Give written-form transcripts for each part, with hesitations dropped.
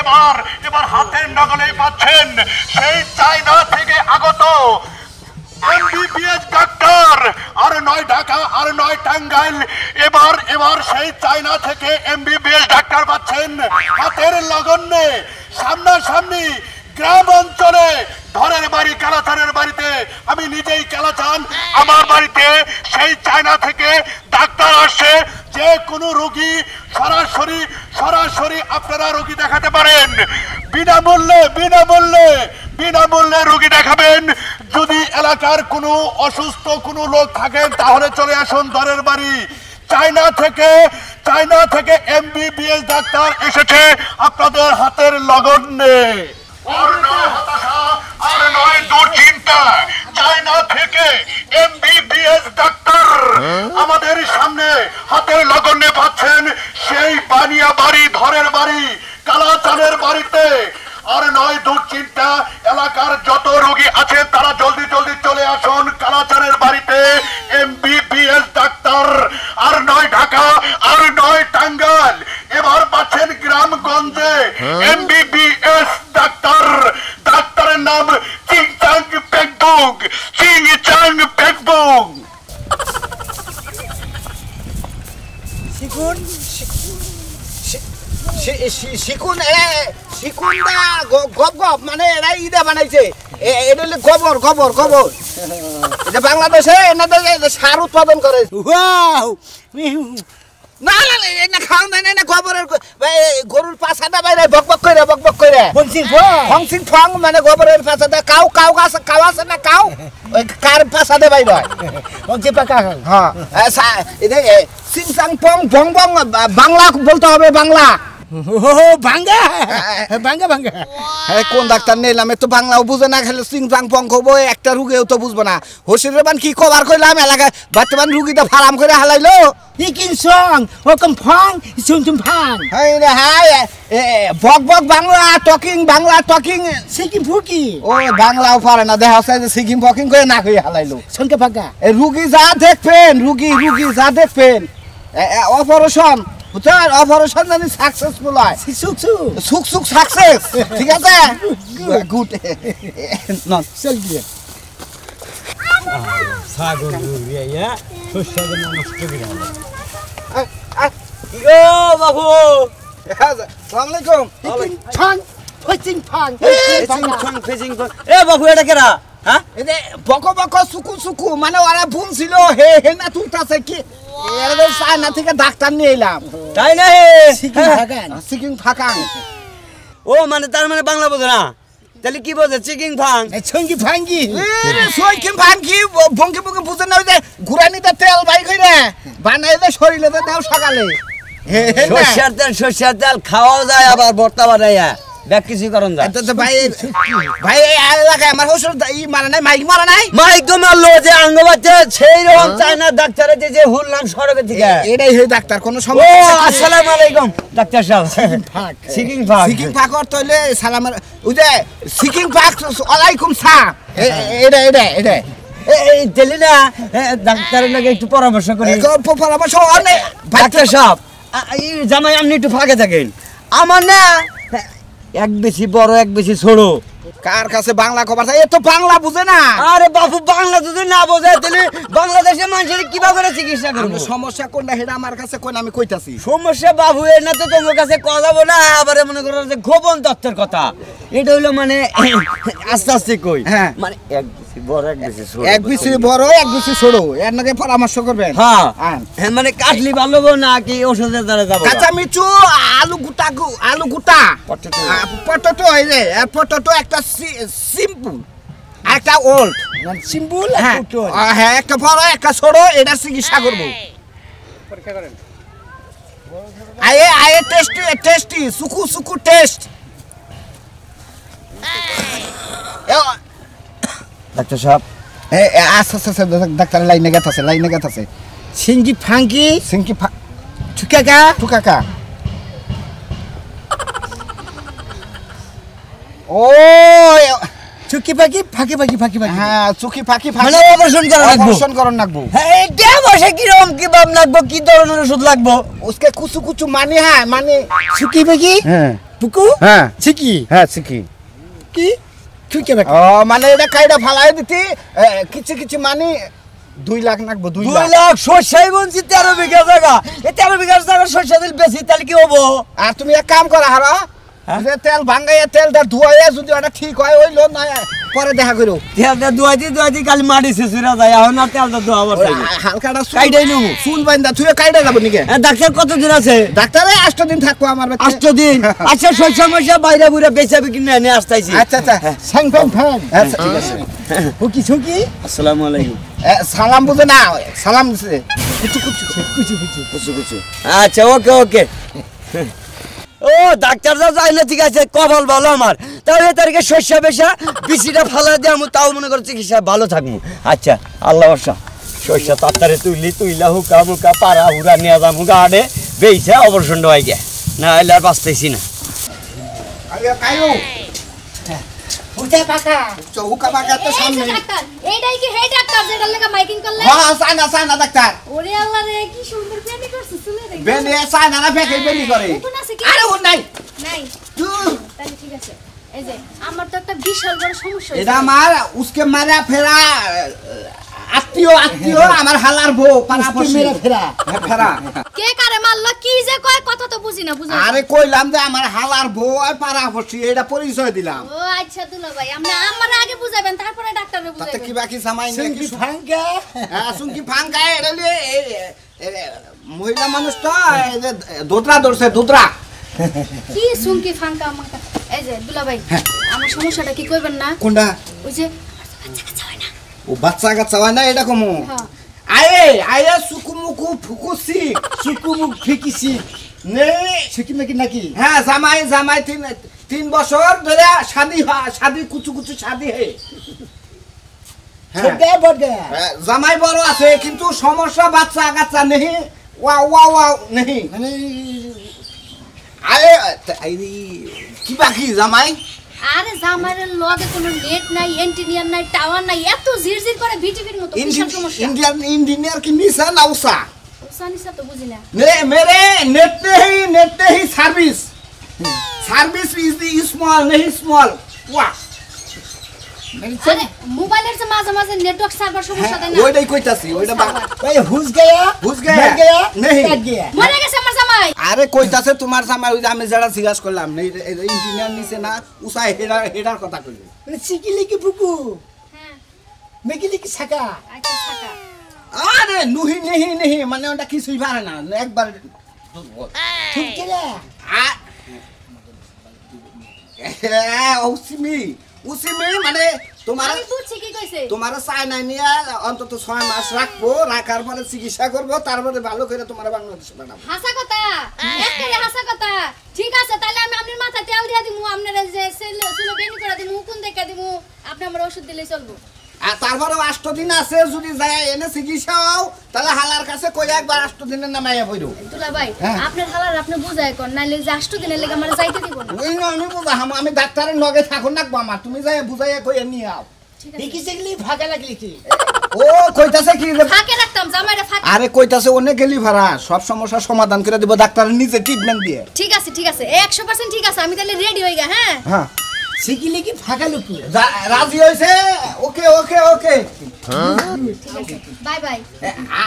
এবার এবার হাতের নাগালেই পাচ্ছেন সেই চায়না থেকে আগত এমবিবিএস ডাক্তার, আর নয় ঢাকা আর নয় টাঙ্গাইল, এবার এবার সেই চায়না থেকে এমবিবিএস ডাক্তার পাচ্ছেন হাতের লগন্যে সামনাসামনি গ্রাম অঞ্চলে। ধরের বাড়ি কালাচানের বাড়িতে, আমি নিজেই কালাচান, আমার বাড়িতে সেই চায়না থেকে ডাক্তার আসছে। যে কোনো রোগী সরাসরি সরাসরি আপনারা রোগী দেখাতে পারেন, বিনামূল্যে বিনামূল্যে বিনামূল্যে রোগী দেখাবেন। যদি এলাকার কোনো অসুস্থ কোনো লোক থাকেন তাহলে চলে আসুন ধরের বাড়ি। চায়না থেকে এমবিবিএস ডাক্তার এসেছে আপনাদের হাতের লগন্যে। আর নয় হতাশা, আর নয় দুশ্চিন্তা, চায়না থেকে এমবিবিএস ডাক্তার আমাদের সামনে হাতের লগন্যে পাচ্ছেন সেই বানিয়া বাড়ি ধরের বাড়ি কালাচানের বাড়িতে। আর নয় দুশ্চিন্তা, এলাকার যত রোগী আছে তারা জলদি জলদি চলে আসুন কালাচানের বাড়িতে এমবিবিএস ডাক্তার। আর নয় ঢাকা আর নয় টাঙ্গাইল, এবার পাচ্ছেন গ্রামগঞ্জে এমবিবিএস ডাক্তার। ডাক্তারের নাম চিংচাং পেকবুং, চিংচাং পেকবুং। শিকুন শিকুন শিকুন না গপ গপ, মানে এরা ইদা বানাইছে, এটা হলো গোবর গোবর গোবর। এটা বাংলাদেশে সার উৎপাদন করে। না না না খাওয়া দেয় না, গোবরের গরুর পাছাটা বাইরে বক বক করে বক বক করে ফংসিং ফং, মানে গোবরের পাছাটা কাউ কাউ গাছ কাউ আছে না, কাউ ওই কার পাছাতে বাইরে হ্যাঁ। সিং সাং পং বং বং, বাংলা বলতে হবে, বাংলা ভাঙ্গা ভাঙ্গা ভাঙ্গা। কোন ডাক্তার নিলাম, তো বাংলাও বুঝে না, খেলে সিং সাং পং খবো, একটা রুগীও তো বুঝবো না। হসিরের বান কি কভার করলাম এলাকায়, বর্তমান রুগীটা ফারাম করে হালাইলো। বক বক বাংলা টকিং, বাংলা টকিং সিকিম ফুকি। ও বাংলাও পারে না, দেখা যাচ্ছে সিকিম ফকিং করে না করে হালাইলো। সঙ্গে ফাঁকা রুগী যা দেখবেন, রুগী যা দেখবেন, অপারেশন অপারেশন জানি সাকসেসফুল হয়, সুখ সুখ সাকসেস। ঠিক আছে, গুড চল গিয়ে ছাগল ইয়া শস্য নষ্ট করে বাবু। আসসালামু আলাইকুম। এ বাবু এটা কেরা? হ্যাঁ বক বক সুকু সুকু, মানে ওরা ভুল ছিল, হে হে না তুলতাছে কি চায়না থেকে ডাক্তার নিয়ে এলাম। তাই না? সিকিম ফাঁকান। ও মানে তার মানে বাংলা বোঝে না, তাহলে কি বোঝে? চিকিং ফাং ছঙ্গি ফাঙ্গি সইকিম ফাঙ্গি ভঙ্গি ভঙ্গি বুঝে না, ওই যে ঘুরানিতে তেল বাই করে বানাই দে শরীরে দাও সকালে। সর্ষের তেল খাওয়াও যায়, আবার ভর্তা বানাইয়া ব্যাক কিছু করন যায়। ভাই ভাই এলাকায় আমার শ্বশুর মারা নাই, মাইক মারা নাই, মাইক তো মারলো যে আঙ্গ বাচ্চা সেই রকম চায়না ডাক্তারের যে হুললাম সড়কের থেকে, এটাই হই ডাক্তার। কোন সমস্যা? আসসালামু আলাইকুম ডাক্তার সাহেব। সিকিং ফাক সিকিং ফাক অর্থ হইলে সালাম, ওই যে সিকিং ফাক ওয়ালাইকুম সালাম, এটা এটা এটা এই দিলি না ডাক্তারের লাগে একটু পরামর্শ করি। পরামর্শ অনেক ডাক্তার সাহেব, জামাই আপনি একটু ফাঁকে থাকেন। আমার না এক বেশি বড় এক বেশি ছোট, কার কাছে বাংলা খবর থাকে? এ তো বাংলা বুঝে না। আরে বাবু বাংলা যদি না বোঝে তাহলে বাংলাদেশের মানুষের কিভাবে করে চিকিৎসা করব? সমস্যা কোনটা সেটা আমার কাছে কোন আমি কইতাছি। সমস্যা বাবু এর না তো তোমার কাছে কথা বলো না, আবার মনে করো যে গোপন তথ্যের কথা। এটা হইলো মানে আস্তে আস্তে কই, হ্যাঁ মানে এক বেশি বড় এক বেশি ছোট, এক বেশি বড় এক বেশি ছোট, এর নাকি পরামর্শ করবেন? হ্যাঁ মানে কাটলি ভালো না কি ওষুধের দ্বারা যাব? কাঁচা মিচু আলু গুটা, আলু গুটা পটেটো, এই যে পটেটো একটা সিম্পল, একটা ওল্ড সিম্পল, হ্যাঁ একটা বড় একটা ছোট, এটা চিকিৎসা করবো। আয়ে আয়ে tasty tasty Suku Suku test. Doctor সাহেব আচ্ছা আচ্ছা ডাক্তার লাইনে গেছে। সিঙ্গি ফাঙ্কি সিঙ্গি ঠুকাকা ঠুকাকা। ও চুকি পাকি ফাঁকি ফাঁকি ফাঁকি ফাঁকি, হ্যাঁ চুকি ফাঁকি ফাঁকি, মানে অপারেশন করার লাগবো। হ্যাঁ এটা বসে কি রকম কি ভাব লাগবো, কি ধরনের ওষুধ লাগবো? उसके कुछ कुछ माने हैं, माने चुकी पाकी পুকু হ্যাঁ চিকি হ্যাঁ শিখি কি তুই কেন ও মানে এটা কাইটা ফালাই দিতি কিছু কিছু মানে 2 লাখ নাকবো 2 2 লাখ লাখ শস্যই বলছি 13 বিঘা জায়গা এই 13 বিঘা জায়গা শস্য দিল বেশি তাহলে কি হবো আর তুমি এক কাম করো হারা যে তেল ভাঙ্গাইয়া তেলটা ধুয়াইয়া যদি ওটা ঠিক হয় ওই লোন নয় পরে দেখা করো তেলটা দুয়াইতে কালি মাটি শেষুরা যায় এখন আর তেলটা ধোয়াবার হালকাটা কাইটাই নেবো শুন বাইন্দা তুই কাইটা যাবো নিকে ডাক্তার কতদিন আছে ডাক্তারে 8 দিন থাকবো আমার বাচ্চা 8 দিন আচ্ছা শস্য মশা বাইরে বুড়া বেচাবে কি না নিয়ে আসতেছি আচ্ছা আচ্ছা সাং ফ্যান আচ্ছা ঠিক আছে হুকি ছুকি আসসালামু আলাইকুম সালাম বুঝে না সালাম দিছে আচ্ছা ওকে ওকে ও ডাক্তার যা যাই না ঠিক আছে কপাল ভালো আমার তাহলে তারিখে শস্য বেশা বিচিটা ফালা দিয়ে আমি তাও মনে করছি চিকিৎসা ভালো থাকবো আচ্ছা আল্লাহ বর্ষা শস্য তাড়াতাড়ি তুইলা হুকা মুকা পাড়া হুড়া নিয়ে যাম গাড়ে বেইছা অপারেশন হয়ে গে না এলে আর বাঁচতেছি না আগে কায়ো হুটা পাকা চৌকা বাগাতে সামনে ডাক্তার এইটাই কি হে ডাক্তার যেটা লাগা মাইকিং করলে হ্যাঁ সাইনা ডাক্তার ওরে আল্লাহ রে কি সুন্দর প্রেমী করছিস শুনে রে বেনি সাইনা না ফেকে বেনি করে কোন আছে কি আরে ও নাই নাই তাহলে ঠিক আছে এই যে আমার তো একটা বিশাল বড় সমস্যা এটা আমার উসকে মারা ফেরা আত্মীয় আমার হালার বউ পানা পড়ছে ফেরা ফেরা কে কারে মারলো কি যে কয় কথা তো বুঝি না বুঝা আরে কইলাম যে আমার হালার বউ আর পানা পড়ছে এটা পরিচয় দিলাম ও আচ্ছা দুলা ভাই আমরা আমারে আগে বুঝাবেন তারপরে ডাক্তারে তাতে বুঝাবেন কি বাকি সামাই সুঙ্কি ফাঙ্কা হ্যাঁ সুঙ্কি ফাঙ্কা এটা মহিলা মানুষ তো এই যে দোতরা ধরছে দোতরা কি সুনকি ফাঙ্কা আমাকা এই যে দুলা ভাই আমার সমস্যাটা কি কইবেন না কোনটা ওই যে বাচ্চা কাচ্চা হয় না ও বাচ্চা কাচ্চা হয় না এটা কমু হ্যাঁ আয়ে সুকুমুকু ফুকুসি সুকুমুক ফিকিসি নে সুকি নাকি নাকি হ্যাঁ জামাই 3 বছর ধরে শাদি কুচু শাদি হে ছোটে বড় জামাই বড় আছে কিন্তু সমস্যা বাচ্চা কাচ্চা নেই ওয়া নেই মানে আয়ে কি বাকি জামাই আরে জামাইরের লগে কোনো নেট নাই এন্টিনিয়ার নাই টাওয়ার নাই এত জিরজির করে ভিটিভির মতো বিশাল সমস্যা इंडियन इंजीनियर की निशा नौसा ওসানি সব তো বুঝি না मेरे net he service is the small नहीं स्मॉल वाह আরে মোবাইলের যে মাঝে মাঝে নেটওয়ার্ক সার্ভার সমস্যা দেয় না ওইটাই কইতাছি ওইটা ভাই হুস গয়া ঘুষ গয়া মর গয়া नहीं কাট গয়া মরে গেছে আমার জামাই আরে কইতাছে তোমার জামাই ওই যে আমি যেটা জিজ্ঞাসা করলাম ইঞ্জিনিয়ার নিছে না উসাই হেডার কথা কইবে মানে চিকিলি কি ফুকু হ্যাঁ মেকিলি কি ছাকা আচ্ছা ছাকা আরে নুহি নেহি মানে ওটা কিছুই পারে না একবার ঠিক কেলা উসিমি মানে তোমার আমি বুঝছি কি কইছে তোমার চায়না নিয়ে অন্তত 6 মাস রাখবো রাখার পরে চিকিৎসা করবো তারপরে ভালো করে তোমার বাংলাদেশে পাঠাবো হাসা কথা একবারে হাসা কথা ঠিক আছে তাহলে আমি আপনার মাথায় তেল দিয়া দিমু আপনার যে চুলো বেনি করে দিমু কোন দেখা দিমু আপনি আমার ওষুধ দিলেই চলবো আর তারপরে 8 দিন আছে যদি যায় এনে চিকিৎসা হও তাহলে হালার কাছে কই একবার 8 দিনের নামাইয়া পড়ো দুলা ভাই হ্যাঁ। আপনার হালার আপনি বুঝায় কোন নাইলে যে 8 দিনের লাগি আমার যাইতে দিব না ওই না আমি বুঝা আমি ডাক্তারের লগে থাকুন না আমার তুমি যাই বুঝাইয়া কই নিয়ে আও ঠিক আছে দেখি সেগুলি ফাঁকা লাগলি কি ও কইতাছে কি যে ফাঁকে রাখতাম জামাইরা ফাঁকে আরে কইতাছে অনেক গেলি ভাড়া সব সমস্যার সমাধান করে দিব ডাক্তারের নিজে ট্রিটমেন্ট দিয়ে ঠিক আছে 100% ঠিক আছে আমি তাহলে রেডি হই গা হ্যাঁ হ্যাঁ সিকিলি কি ফাঁকা লুকি রাজি হইছে ওকে ঠিক আছে বাই বাই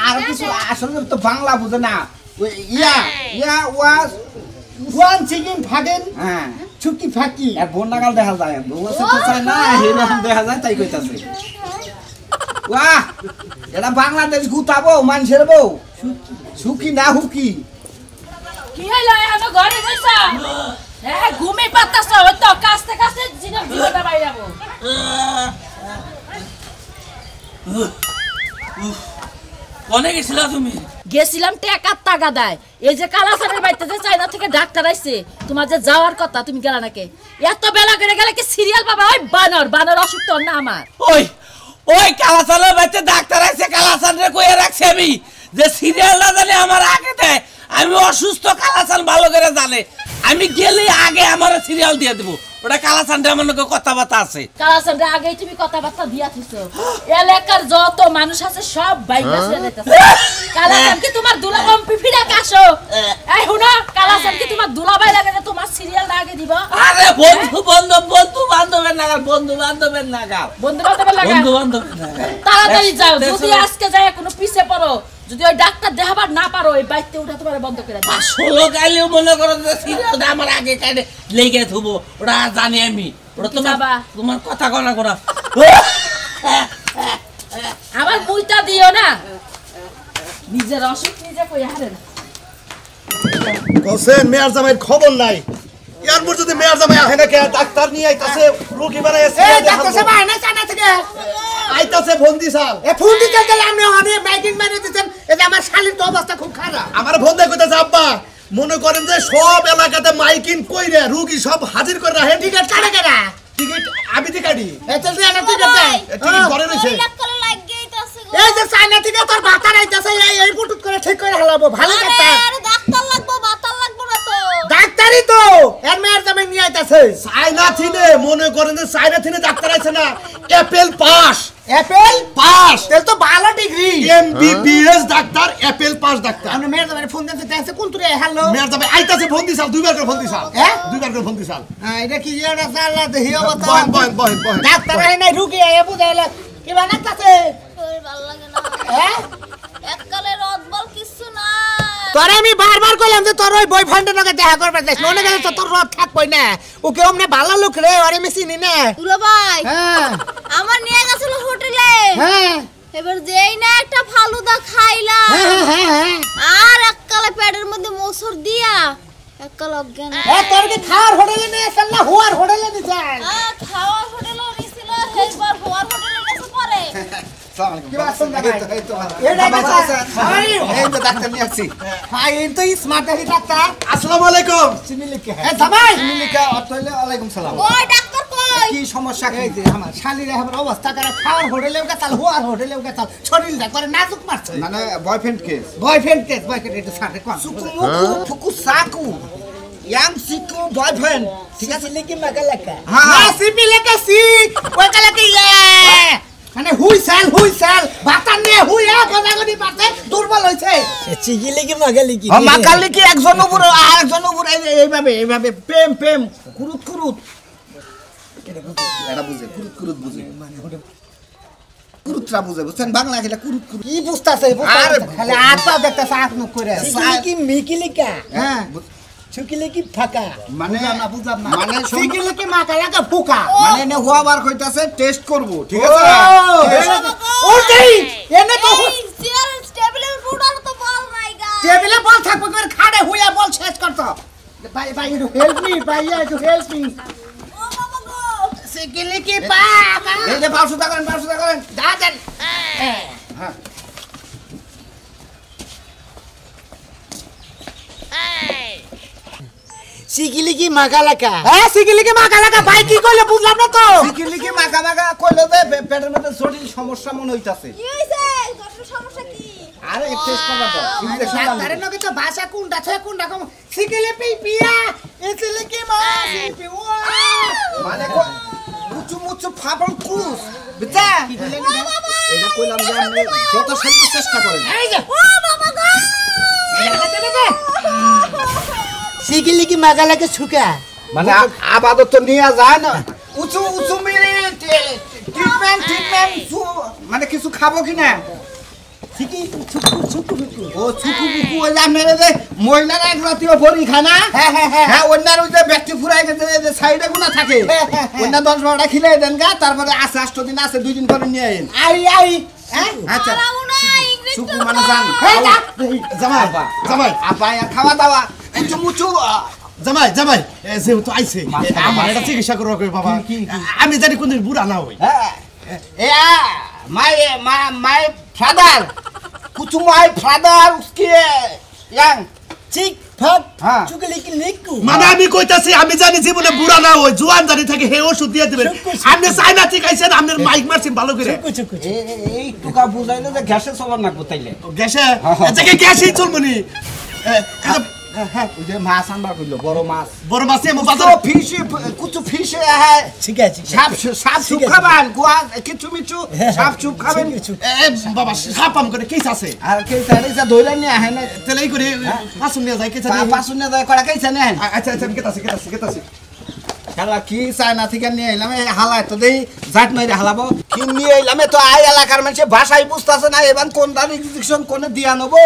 আর কিছু আসলে তো বাংলা বুঝে না ওই ইয়া ওয়াজ ওয়ান চিকেন ফাগেন হ্যাঁ ছুটি ফাঁকি আর বন্যাকাল দেখা যায় বউ আছে তো চাই না এরকম দেখা যায় তাই কইতাছে বাহ এটা বাংলাদেশ গুতাবো মানুষের বউ সুখী না হুকি কি হইলো এখনো ঘরে বসা হ্যাঁ ঘুমে পাতাছ তো কাস্তে কাস্তে জীবনটা বাইরে যাবো কোনে গেছিলা তুমি? গেছিলাম টাকার টাকা দেয় এই যে কালাসানের বাড়িতে যে চাইনা থেকে ডাক্তার আইছে তোমার যে যাওয়ার কথা তুমি গেলা নাকি এত বেলা করে গেলে কি সিরিয়াল পাবা ওই বানর অসুখ তোর না আমার ওই কালাসানের বাড়িতে ডাক্তার আছে কালাসানরে কইয়া রাখছি আমি যে সিরিয়াল না জানে আমার আগে দেয় আমি অসুস্থ কালাসান ভালো করে জানে আমি গেলে আগে আমার সিরিয়াল দিয়ে দেব ওটা কালাসানরে আমার লগে কথাবার্তা আছে কালাসানরে আগেই তুমি কথাবার্তা দিয়া থিছো এলাকার যত মানুষ আছে সব বাইরে চলে যাইতাছে কালাসান কি তোমার দুলা কম্পি ফিরা কাশো এই হুনা কালাসান কি তোমার দুলা ভাই লাগে তোমার সিরিয়াল আগে দিব বন্ধু বান্ধব বন্ধু বান্ধবের নাগাল বন্ধু বান্ধবের নাগাল বন্ধু বান্ধবের লাগা বন্ধু বান্ধবের নাগাল তাড়াতাড়ি যাও যদি আজকে যায় কোনো পিছে পড়ো যদি ওই ডাক্তার দেখাবার না পারো এই বাইতে উঠা তোমার বন্ধ করে দাও 16 গালিও মনে করো যে সিরিয়ালটা আমার আগে কাটে লেগে থুবো ওরা জানি আমি ওরা তোমার কথা কনা করা আমার মুইটা দিও না নিজের অসুখ নিজে কই হারে না কোসেন মেয়ার জামাইয়ের খবর নাই ইয়ার মধ্যে যদি মেয়ার জামাই আহে না কে ডাক্তার নিয়ে আইতাছে রোগী বানাইছে এই ডাক্তার সাহেব আনা জানা থেকে আইতাছে বন্দি সাল এ ফোন দিতে গেলে আপনি অনেক মাইকিং মেরে দিতেন এই যে আমার শালীর তো অবস্থা খুব খারাপ আমার বন্ধে কইতাছে আব্বা মনে করেন যে সব এলাকাতে মাইকিং কইরা রোগী সব হাজির করে রাখেন টিকিট কাটে কেনা টিকিট আমি দি কাটি এই তো জানা টিকিট দেয় টিকিট ঘরে রইছে এই যে চায়না থেকে তোর ভাতা নাইতাছে এই পুটুত করে ঠিক করে হলাবো ভালো কথা ডাক্তারই তো এর মেয়ের জামাই নিয়ে আইতাছে চায়না থিনে মনে করেন যে চায়না থিনে ডাক্তার আইছে না অ্যাপেল পাস অ্যাপেল পাস তেল তো ভালো degree MBBS doctor Apple pass doctor আপনি মেয়ের জামাই ফোন দিতে চাইছে কোন তুরে হ্যালো মেয়ার জামাই আইতাছে বন্দি সাল দুইবার করে বন্দি সাল হ্যাঁ? দুইবার করে বন্দি সাল এটা কি জানা সালা দেহি অবস্থা বহেন ডাক্তার আই নাই রুগী আই বুঝাইলা কি বানাতাছে হ্যাঁ তোরে আমি বারবার কইলাম যে তোর ওই বয়ফ্রেন্ডের লগে দেখা করবে যাস মনে গেল তো তোর রদ থাকবই না ওকে অমনে ভালো লোক রে আরে আমি চিনি না দুলা ভাই হ্যাঁ আমার নিয়ে গেছিল হোটেলে হ্যাঁ এবার যেই না একটা ফালুদা খাইলাম হ্যাঁ আর এককালে পেটের মধ্যে মোসর দিয়া এককাল অজ্ঞান এ তোর কি খাওয়ার হোটেলে নিয়ে আসল না হুয়ার হোটেলে নিয়ে যান খাওয়ার হোটেলও নিছিল সেইবার হওয়ার হোটেলে গেছে পরে কি বাসন দাদা এটা বাসা এই তো ডাক্তার নিয়ে আসছি হাই এই তো স্মার্ট আছে ডাক্তার আসসালামু আলাইকুম চিনিলিকে এ জামাই চিনিলিকে অতলে ওয়ালাইকুম সালাম ওই ডাক্তার কই কি সমস্যা এই যে আমার শালীর আমার অবস্থা খারাপ খাওয়ার হোটেলেও গেছাল হুয়ার হোটেলেও গেছাল শরীরটা করে নাজুক মারছে মানে বয়ফ্রেন্ড কেস বয়ফ্রেন্ড এটা সাথে কোন সুকু মুকু ফুকু সাকু ইয়াং সিকু বয়ফ্রেন্ড ঠিক আছে লিখি মাগালাকা হ্যাঁ সিপি লেখা সি ওই কালাকে ইয়া মানে হুই সেল বাতান নিয়ে হুইয়া গদাগদি পাতে দুর্বল হইছে চিকি লিখি মাগালি কি মাকালি কি একজন উপরে আর একজন উপরে এইভাবে প্রেম কুরুত এটা বুঝে কুরুত বুঝে মানে ওটা কুরুতরা বুঝে বুঝছেন বাংলা খেলা কুরুত কি বুঝতাছে খালি আটা দেখতাছে আখ নক করে কি মিকিলিকা হ্যাঁ ছুকিলে কি ফাঁকা মানে বুঝলাম না মানে সিকিলে কি মাকালাকা ফুকা মানে নে হওয়াবার কইতাছে টেস্ট করব ঠিক আছে ওটাই এনে তো চেয়ার টেবিলের ফুটার তো বল নাই গা টেবিলে বল থাকবে করে খাড়ে হুইয়া বল শেষ করত ভাই একটু হেল্প মি ও বাবা গো সিকিলে কি বাবা এই যে 500 টাকা করেন দাদা হ্যাঁ চিকিলি কি মাগালাকা হ্যাঁ সিকিলে কি মাকালাকা ভাই কি কইলে বুঝলাম না তো লিখি মাকা কইলো যে পেটের মধ্যে জটিল সমস্যা মনে হইতাছে কি হইছে ডক্টর সমস্যা কি আরে টেস্ট করবা তো ডাক্তারের নকে তো ভাষা কোনটা ছয় কোনটা কম সিকিলে পিপিয়া এসিলে কি মা সিপি ও মানে মুচু ফাবল কুস বুঝছা এটা কইলাম যে আপনি যত সাধ্য চেষ্টা করেন এই যে ও বাবা গো চিকিলি কি মাগালাকা ছুকা মানে আপাতত নিয়ে যায় না উঁচু মেরে ট্রিটমেন্ট মানে কিছু খাবো কি না চিকি ছুকু ও ছুকু বুকু ওই আপনারা যে মহিলারা এক জাতীয় বড়ি খায় না হ্যাঁ অন্যার ওই যে ব্যক্তি ফুরাই গেছে যে সাইডে গুনা থাকে অন্য 10-12টা খিলাই দেন গা তারপরে আছে 8 দিন আছে 2 দিন পরে নিয়ে আইন আই আচ্ছা পারাও না ইংলিশ ছুকু মানে জান জামাই আপা খাওয়া দাওয়া মুচু জামাই যেহেতু আইছে আমার এটা চিকিৎসা করবো বাবা আমি জানি কোনদিন বুড়া না হই my father कुछ my father उसके young চিক ফাক হ্যাঁ। চুকিলি কি লিকু মানে আমি কইতাছি আমি জানি জীবনে বুড়া না হই জোয়ান জানি থাকে হে ওষুধ দিয়ে দিবেন আপনি চাইনা ঠিক আইছেন আপনার মাইক মারছেন ভালো করে চুকু এই টুকা বুঝাইলে যে গ্যাসে চলার না কোথাইলে গ্যাসে এটাকে গ্যাসই চলবনি ওই যে মাছ আনবা কইলো বড় মাছ বড় মাছে মো तो বাজার फिश कुछ फिश है ঠিক আছে साफ सुप खाबान गुआ किचु मिचु साफ सुप खाবেন বাবা সাপাম করে কেস আছে আর কে তারে যা ধইলা নি আহে না তেলাই করে পাসুন নিয়ে যায় কেস পাশুনে যায় কড়া কাইছে না আচ্ছা আমি কেতাছি শালা কি চায়না থেকে নিয়ে এলাম হালায় তো দেই জাট মাইরে হালাবো কি নিয়ে এলাম তো আই এলাকার মানুষ ভাষাই বুঝতেছে না এবার কোনটা রিজেকশন কোনে দিয়া নেবো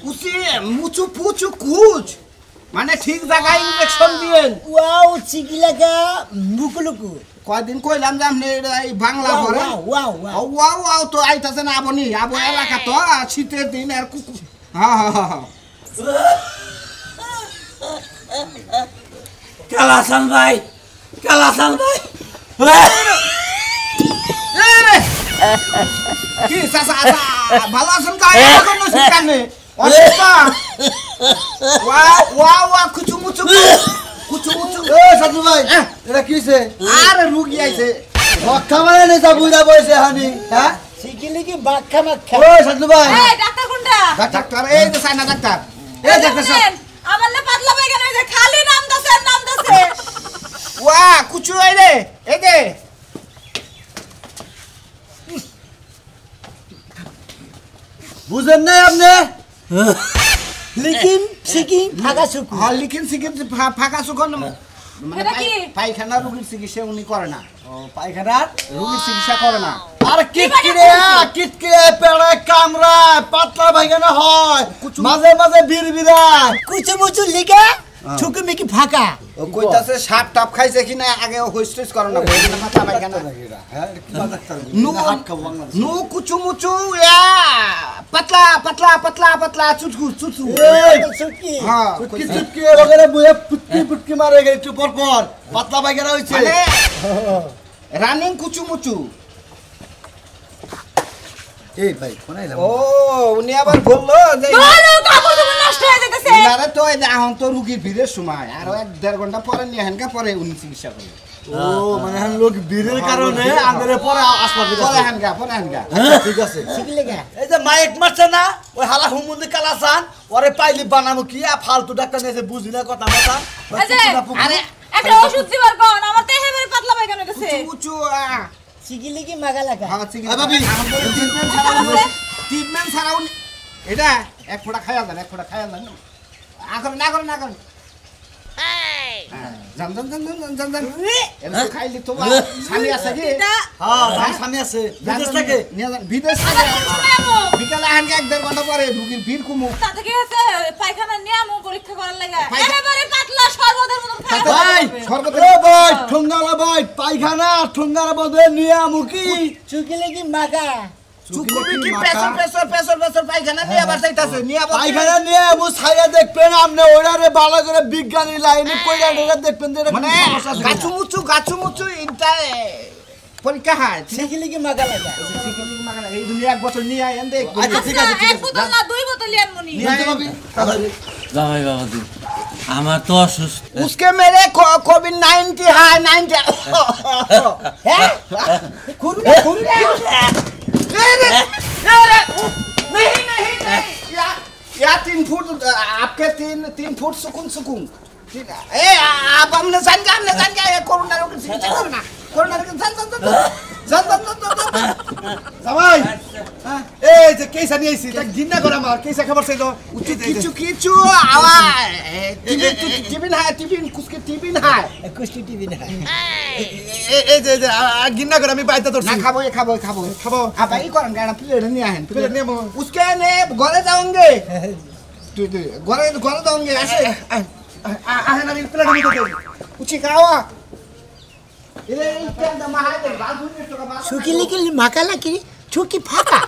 উচি মুচু পুচু কুচ মানে ঠিক জায়গায় ইনজেকশন দিয়েন ওয়াও চিকিলাকা মুকুলুকু কয়দিন কইলাম যে আপনি এই বাংলা পড়ে ওয়াও ওয়াও ওয়াও ওয়াও তো আইতাছে না আপনি আবো এলাকা তো শীতের দিন আর কুকু হ্যাঁ হ্যাঁ হ্যাঁ কালাসান ভাই কি চাচা ভালো আছেন কাই এখন নসিব কানে অসুস্থা ওয়াও ওয়াও ওয়াও কুচু মুচু এ সাধু ভাই এটা কি হইছে আরে রুগী আইছে মক্কা মানে নে যা বুইরা বইছে হানি হ্যাঁ চিকিলিকি বাক্কা মাক্কা ও সাধু ভাই এই ডাক্তার কোনটা ডাক্তার এই যে সাইনা ডাক্তার এই ডাক্তার সাহেব আমার না পাতলা পায়খানা হইছে খালি নাম দছে ওয়া কুচু এই রে এই দে বুঝেন না আপনি লিকিন সিকিং ফাগা সুকু হ্যাঁ লিখিন সিকিন ফাঁকা সুখন মানে এটা কি? পায়খানা রোগীর চিকিৎসা উনি করে না ও পায়খানার রোগীর চিকিৎসা করে না আর কিটকিরে পেড়ে কামড়ায় পাতলা পায়খানা হয় মাঝে মাঝে বিড়বিড়ায় কুচু মুচু লিকা ছুকু মিকি ফাঁকা ও কইতাছে সাপ টাপ খাইছে কিনা আগে হুইস্ট্রিস করে না বইনা মাথা পায়খানা নু কুচু মুচু ইয়া পাতলা পাতলা পাতলা পাতলা চুচকু চুচু সুকি হ্যাঁ চুটকি চুটকি ওখানে বইয়ে পুটকি মারে গেলে একটু পর পর পাতলা পায়খানা হইছে মানে রানিং কুচু মুচু এই ভাই কোন আইলা ও উনি আবার বললো যে বলো কাপড় তুমি নষ্ট হয়ে যাইতেছে ইনারে তো এই যে এখন তো রুগীর ভিড়ের সময় আর 1.5 ঘন্টা পরে নিয়ে হেনকা পরে উনি চিকিৎসা করবে ও মানে হান লোক বীরের কারণে আমাদের পরে আসপাবে পরে হেনকা ঠিক আছে চিকিলিকা এই যে মাইক মারছে না ওই হালা হুমুন্দি কালাসান ওরে পাইলি বানামু কি ফালতু ডাক্তার নিয়ে বুঝি না কথা মতা এই যে আরে একটা ওষুধ দিবার কোন আমার তো হেবের পাতলা পায়খানা হইছে কুচু চিকিলিকি মাগালাকা হ্যাঁ চিকিৎসা ভাবি ট্রিটমেন্ট ছাড়া উনি এটা এক ফোঁটা খাইয়া দেন না করেন জান এবার খাইলি তো স্বামী আছে কি হ্যাঁ ভাই সামনে আছে বিদেশ থেকে বিদেশ থেকে বিকালে আনকে 1.5 ঘন্টা পরে রুগীর ভিড় কমু তাতে কি আছে পায়খানা নিয়ে আমু পরীক্ষা করার লাগা পায়খানা- একেবারে পাতলা শরবতের মতন খাই ভাই সর্বত ও ভাই ঠুঙ্গালা ভাই পায়খানা ঠুঙ্গালা বদে নিয়ে আমুকি চুকিলিকি মাগা চুকুবি কি প্রেসার পায়খানা নিয়ে আবার যাইতাছে নিয়ে আবার পায়খানা নিয়ে আমু ছাইয়া দেখবেন আপনি ওইটারে ভালো করে বিজ্ঞানী লাইনে কইরা ওরা দেখবেন যে এটা মানে কোনো সমস্যা আছে গাছু মুচু ইনটা পরীক্ষা হয় চিকিলিকি মাগালাকা এই দুনিয়া 1 বছর নিয়ে আইন দেখ আচ্ছা ঠিক আছে এক বোতল না দুই বোতল ইয়ান মনি নিতে পাবি জামাই বাবাজি আমার তো অসুস্থ उसके मेरे कोविड-19 है 90 হ্যাঁ খুরুনা नहीं या 3 फुट आपके 3 फुट सुकून ए आप हमने जान गया कोरोना रोग से कोरोना जान জামাই এই যে কেসা নিয়ে আইছি তা ঘিন্না করে আমার কেসা খবর চাইলো উচিত এই যে किचु आवा टिफिन कुछ टिफिन है কুষ্টি টিভি না এই যে ঘিন্না করে আমি বাইতে ना ধরছি खाबो आप आई करन गाना प्लेट नहीं आए প্লেট নিয়ে उसके ने घरे जाओगे तू घरे जाओगे ऐसे আহেন আমি প্লেট নিতে দেই कुछ खावा इले इनके अंदर महादेव बाजू में तो का চুকিলিকি মাগালাকি চুকি ফাঁকা